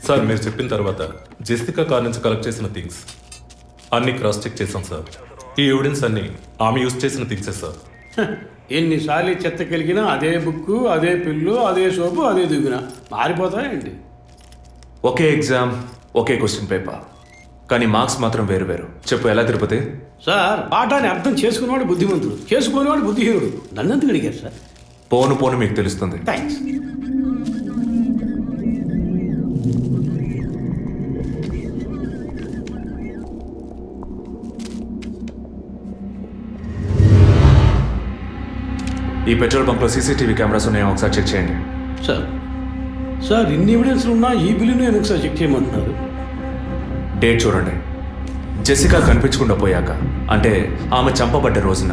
Sir మీరు చెప్పిన తర్వాత జెసికా కార్ నుంచి కలెక్ట్ చేసిన థింగ్స్ అన్ని క్రాస్ చెక్ చేశాం సార్. ఈ ఎవిడెన్స్ అన్ని ఆమె యూజ్ చేసిన థింగ్సే సార్. ఎన్నిసార్లు చెత్త కలిగినా అదే బుక్కు, అదే పిల్లు, అదే సోపు, అదే దిగున మారిపోతాయండి. ఒకే ఎగ్జామ్, ఒకే క్వశ్చన్ పేపర్, కానీ మార్క్స్ మాత్రం వేరు వేరు. చెప్పు ఎలా తిరుపతి? సార్ పాఠాన్ని అర్థం చేసుకునేవాడు బుద్ధిమంతుడు, చేసుకునేవాడు బుద్ధిహీనుడు. నన్నెందుకు అడిగారు సార్? పోను పోను మీకు తెలుస్తుంది. థ్యాంక్స్. ఈ పెట్రోల్ బంక్లో సీసీటీవీ కెమెరాస్ ఉన్నాయో ఒకసారి చెక్ చేయండి. సార్ ఇన్ని ఎవిడెన్స్లు ఉన్నా ఈ బిల్లును ఎందుకు సార్ చెక్ చేయమంటున్నారు? డేట్ చూడండి. జెసికా కనిపించకుండా పోయాక, అంటే ఆమె చంపబడ్డ రోజున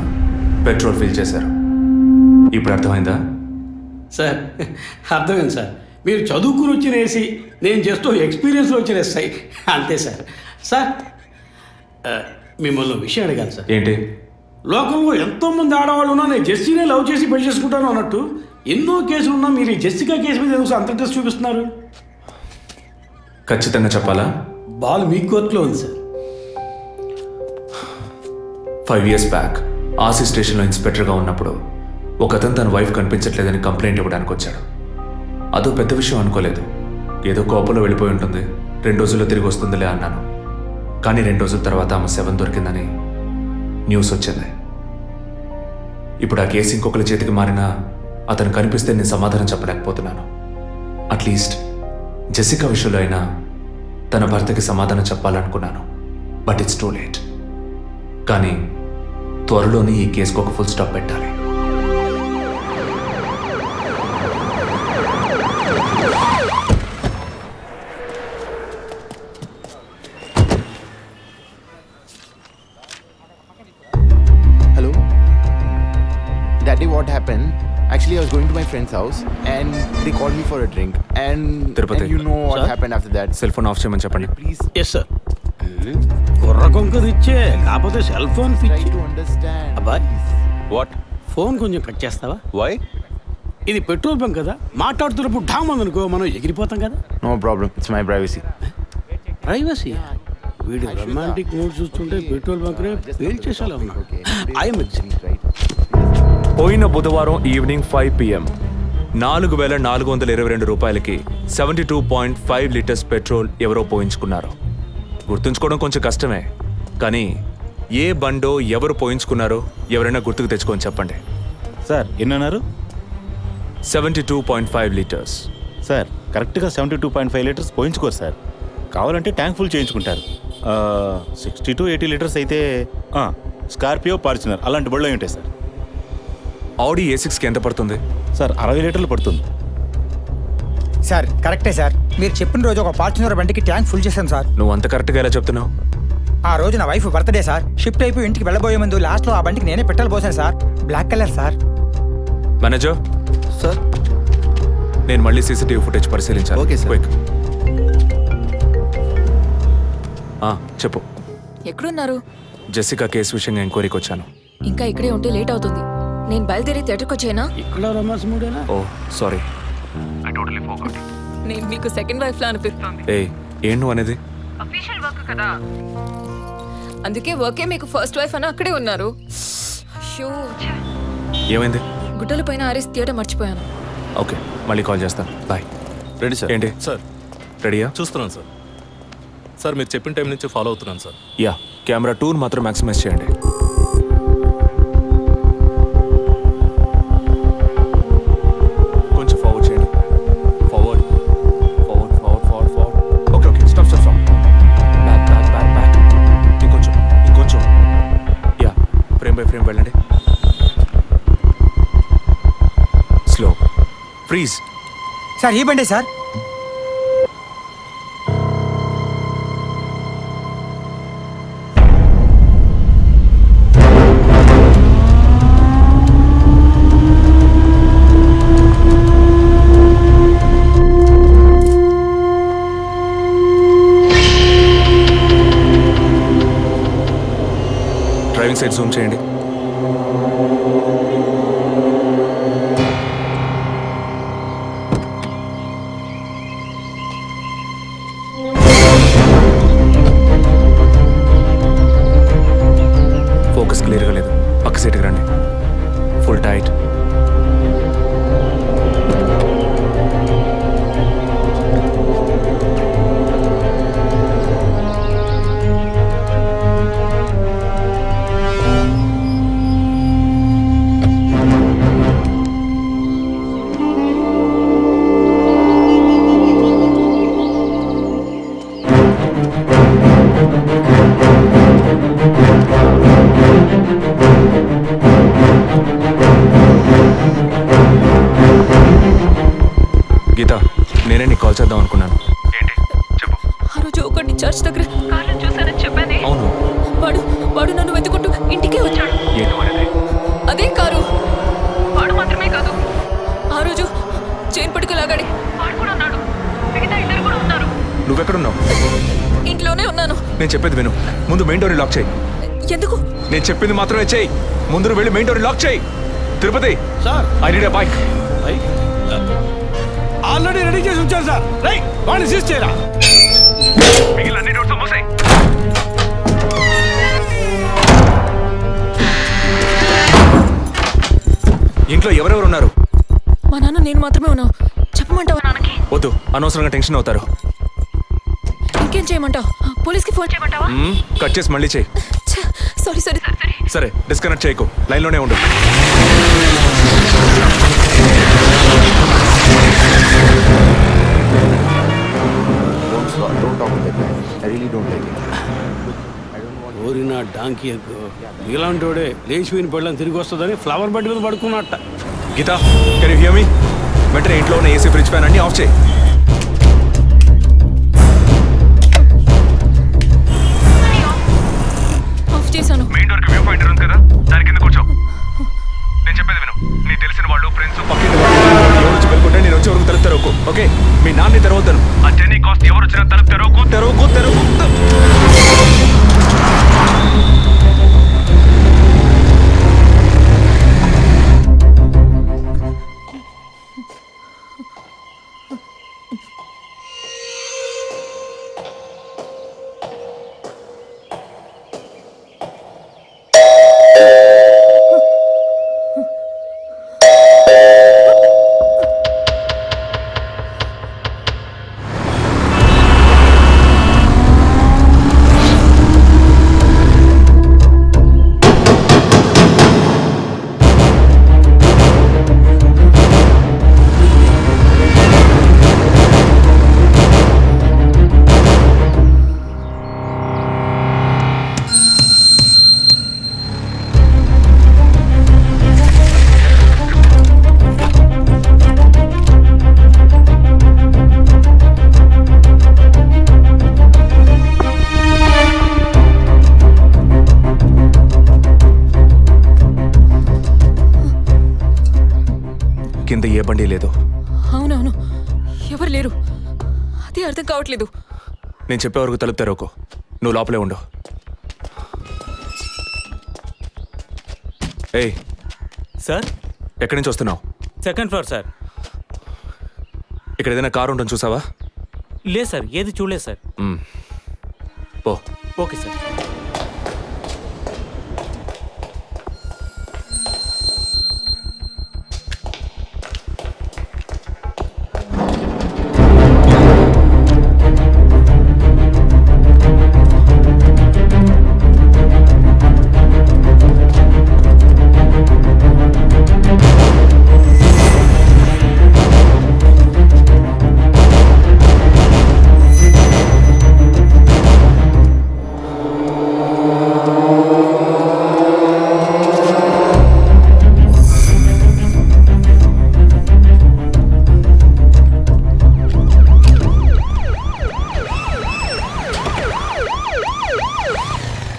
పెట్రోల్ ఫిల్ చేశారు. ఇప్పుడు అర్థమైందా? సార్ అర్థమైంది సార్. మీరు చదువుకుని వచ్చిన ఏసీ, నేను జస్ట్ ఎక్స్పీరియన్స్లో వచ్చిన ఎస్ఐ, అంతే సార్. సార్ మిమ్మల్ని విషయం అడిగాను సార్. ఏంటి? లోకంలో ఎంతోమంది ఆడవాళ్ళు ఉన్నా నేను జెస్సీనే లవ్ చేసి పెళ్లి చేసుకుంటాను అన్నట్టు ఎన్నో కేసులు ఉన్నా మీరు ఈ జెస్సికా కేసు మీద ఎందుకు అంత ఇంట్రెస్ట్ చూపిస్తున్నారు? ఖచ్చితంగా చెప్పాలా? బాల్ మీ కోర్టులో ఉంది సార్. 5 years బ్యాక్ ఆర్సీ స్టేషన్లో ఇన్స్పెక్టర్గా ఉన్నప్పుడు ఒకతను తన వైఫ్ కనిపించట్లేదని కంప్లైంట్ ఇవ్వడానికి వచ్చాడు. అదో పెద్ద విషయం అనుకోలేదు. ఏదో కోపంలో వెళ్ళిపోయి ఉంటుంది, 2 రోజుల్లో తిరిగి వస్తుందిలే అన్నాను. కానీ 2 రోజుల తర్వాత ఆమె శవం దొరికిందని న్యూస్ వచ్చింది. ఇప్పుడు ఆ కేసు ఇంకొకరి చేతికి మారినా అతను కనిపిస్తే నేను సమాధానం చెప్పలేకపోతున్నాను. అట్లీస్ట్ జెసికా విషయంలో అయినా తన భర్తకి సమాధానం చెప్పాలనుకున్నాను. But it's too late. కానీ త్వరలోనే ఈ కేసుకు ఒక ఫుల్ స్టాప్ పెట్టాలి. What happened? Actually, I was going to my friend's house and they called me for a drink. And you know what happened after that. Cell phone off చేయమని చెప్పండి Please yes sir. కుర్ర కొంకది ఇచ్చే కాకపోతే cell phone try పిచ్చి. to understand. అబ్బాయ్ what? Phone కొంచెం cut చేస్తావా? Why? ఇది పెట్రోల్ బంక్ కదా, మాట్లాడుతున్నప్పుడు ఢామ్ అనుకో మనం ఎగిరిపోతాం కదా. No problem. It's my privacy. Privacy. వీడు రొమాంటిక్ మూడ్ చూస్తుంటే పెట్రోల్ బంక్ నే ఫెయిల్ చేసేలా ఉన్నాడు. I'm Right. పోయిన బుధవారం ఈవినింగ్ 5 PM 4,422 రూపాయలకి 72.5 లీటర్స్ పెట్రోల్ ఎవరో పోయించుకున్నారు. గుర్తుంచుకోవడం కొంచెం కష్టమే, కానీ ఏ బండో ఎవరు పోయించుకున్నారో ఎవరైనా గుర్తుకు తెచ్చుకొని చెప్పండి. సార్ ఎన్నన్నారు? 72.5 లీటర్స్. సార్ కరెక్ట్గా 72.5 లీటర్స్ పోయించుకోరు సార్. కావాలంటే ట్యాంక్ ఫుల్ చేయించుకుంటారు. 60 to 80 లీటర్స్ అయితే స్కార్పియో, ఫార్చునర్ అలాంటి బళ్ళు అయి ఉంటాయి సార్. ఆడి A6కి ఎంత పడుతుంది? సార్ 60 లీటర్లు పడుతుంది. సార్ కరెక్టే సార్. మీరు చెప్పిన రోజు ఒక ఫార్చునర్ బండికి ట్యాంక్ ఫుల్ చేశాను సార్. నువ్వు అంత కరెక్ట్గా ఎలా చెప్తున్నావు? ఆ రోజు నా వైఫ్ బర్త్డే సార్. షిఫ్ట్ అయిపోయి ఇంటికి వెళ్ళబోయే ముందు లాస్ట్లో ఆ బండికి నేనే పెట్రోల్ పోసాను sir. Black colour sir. Manager Sir. నేను మళ్ళీ సీసీటీవీ ఫుటేజ్ పరిశీలించాను. Okay, sir. క్విక్. చెప్పు. ఎక్కడున్నారు? జెసికా కేసు విషయంగా ఎంక్వైరీకి వచ్చాను. ఇంకా ఇక్కడే ఉంటే లేట్ అవుతుంది. నేను బయలుదేరి థియేటర్కి వచ్చేనా? ఇక్కడ రొమాన్స్ మూడేనా? ఓ సారీ. నేను మీకు సెకండ్ వైఫ్ లా అనిపిస్తుంది. ఏం నువ్వు అనేది? అందుకే వర్కే మీకు ఫస్ట్ వైఫ్ అని అక్కడే ఉన్నారు. అయ్యో, ఏమైంది? గుడ్డల పైన ఆరేసి థియేటర్ మర్చిపోయాను. ఓకే, మళ్ళీ కాల్ చేస్తాను. బాయ్. Ready sir. ఏంటి సార్ రెడీయా? చూస్తున్నాను సార్. సార్ మీరు చెప్పిన టైం నుంచి ఫాలో అవుతున్నాను సార్. యా, కెమెరా 2 మాత్రం మ్యాక్సిమైజ్ చేయండి. కొంచెం ఫార్వర్డ్ చేయండి. Forward forward forward forward forward. Okay okay, stop stop stop. Back back back back. ఇంకొంచెం ఇంకొంచెం. యా, ఫ్రేమ్ బై ఫ్రేమ్ వెళ్ళండి. స్లో. ఫ్రీజ్. సార్ ఈ బండే సార్. డ్రైవింగ్ సైడ్ జూమ్ చేయండి. వాడు నన్ను వెతుకుంటూ ఇంటికే వచ్చాడు. అదే కారు. వాడు మాత్రమే కాదు, ఆ రోజు చైన్ పట్టుకు లాగాడి వాడు కూడా ఉన్నాడు. మిగతా ఇద్దరు కూడా ఉన్నారు. నువ్వెక్కడున్నావు? ఇంట్లోనే ఉన్నాను. నేను చెప్పేది విను. ముందు మెయిన్ డోర్ని లాక్ చేయి. ఎందుకు? నేను చెప్పింది మాత్రమే చేయి. ముందు నువ్వు వెళ్ళి మెయిన్ డోర్ని లాక్ చేయి. Tirupati, sir I need a bike. Already ready చేసి ఉంచాను సార్. రైట్, వాడిని సీజ్ చేయరా. మిగిలిన అన్ని డోర్స్ మూసేయ్. ఇంట్లో ఎవరెవరు ఉన్నారు? మా నాన్న నేను మాత్రమే ఉన్నావు. చెప్పమంటావా నాన్నకి? వద్దు, అనవసరంగా టెన్షన్ అవుతారు. ఇంకేం చేయమంటావు? పోలీస్కి ఫోన్ చేయమంటావా? కట్ చేసి మళ్ళీ చేయి. సారీ సరే సరే సరే, డిస్కనెక్ట్ చేయకు, లైన్లోనే ఉండు. Don't talk like that. I really don't like it. ఓరినా డాంకీ ఎక్కువ ఇలాంటి వాడే లేచిపోయిన పళ్ళని తిరిగి వస్తుందని ఫ్లవర్ బెడ్ మీద పడుకున్నట్ట. గీత, కెన్ యు హియర్ మీ? వెంటనే ఇంట్లో ఉన్న ఏసీ, ఫ్రిడ్జ్, ఫ్యాన్ అన్ని ఆఫ్ చేయి. ఆఫ్ చేశాను. మెయిన్ డోర్ కి వ్యూ పాయింట్ ఉంది కదా, దాని కింద కూర్చో. నేను చెప్పేది విను. నీ తెలిసిన వాళ్ళు, ఫ్రెండ్స్, పక్కింటి వాళ్ళు ఎవరు వచ్చి వెళ్ళుకుంటే నేను వచ్చే వరకు తలుపు తెరవకు. ఓకే, మీ నాన్ని తెరవద్దాను. ఆ జర్నీ కాస్ట్ ఎవరు వచ్చినా తలుపు తెరవకు, తెరవకు, తెరవకు. కింద ఏ బండి లేదు. అవునవును, ఎవరు లేరు. అదే అర్థం కావట్లేదు. నేను చెప్పే వరకు తలుపు తెరవకు, నువ్వు లోపలే ఉండు. ఏయ్, సార్, ఎక్కడి నుంచి వస్తున్నావు? Second floor sir. ఇక్కడ ఏదైనా కారు ఉంటుంది చూసావా? లేదు సార్, ఏది చూడలేదు సార్. పో. Okay sir.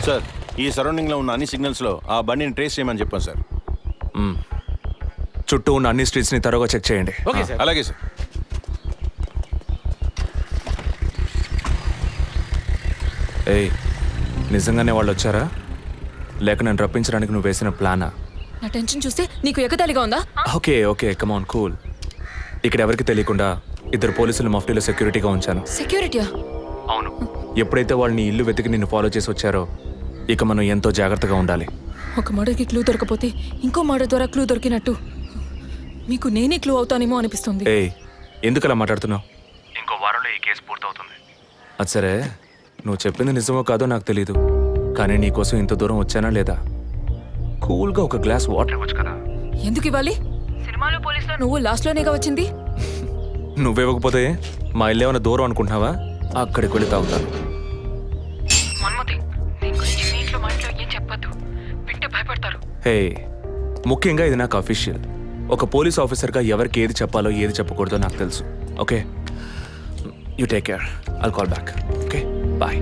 సార్, ఈ సరౌండింగ్లో ఉన్న అన్ని సిగ్నల్స్లో ఆ బండిని ట్రేస్ చేయమని చెప్పాను సార్. చుట్టూ ఉన్న అన్ని స్ట్రీట్స్ని త్వరగా చెక్ చేయండి. Okay sir. అలాగే సార్. ఏయ్, నిజంగానే వాళ్ళు వచ్చారా, లేక నన్ను రప్పించడానికి నువ్వు వేసిన ప్లానా? నా టెన్షన్ చూస్తే నీకు ఎగతాళిగా ఉందా? ఓకే ఓకే, కమాన్, కూల్. ఇక్కడ ఎవరికి తెలియకుండా ఇద్దరు పోలీసులు మఫ్టీలో సెక్యూరిటీగా ఉంచాను. సెక్యూరిటీయా? అవును. ఎప్పుడైతే వాళ్ళు నీ ఇల్లు వెతికి నిన్ను ఫాలో చేసి వచ్చారో, ఇక మనం ఎంతో జాగ్రత్తగా ఉండాలి. ఒక మర్డర్కి క్లూ దొరకపోతే ఇంకో మర్డర్ ద్వారా క్లూ దొరికినట్టు మీకు నేనే క్లూ అవుతానేమో అనిపిస్తుంది. ఏయ్, ఎందుకు అలా మాట్లాడుతున్నావు? ఇంకో వారంలో ఈ కేసు పూర్తవుతుంది. అది సరే, నువ్వు చెప్పింది నిజమో కాదో నాకు తెలీదు, కానీ నీకోసం ఇంత దూరం వచ్చానా లేదా? కూల్గా ఒక గ్లాస్ వాటర్ ఇవ్వచ్చు కదా. ఎందుకు ఇవ్వాలి? సినిమాలో పోలీసులో నువ్వు లాస్ట్లోనేగా వచ్చింది. నువ్వివ్వకపోతే మా ఇల్లు ఏమైనా దూరం అనుకుంటున్నావా? అక్కడికి వెళ్ళి తాగుతాను. హే, ముఖ్యంగా ఇది నాకు అఫీషియల్. ఒక పోలీస్ ఆఫీసర్గా ఎవరికి ఏది చెప్పాలో ఏది చెప్పకూడదో నాకు తెలుసు. Okay, you take care. I'll call back. Okay, bye.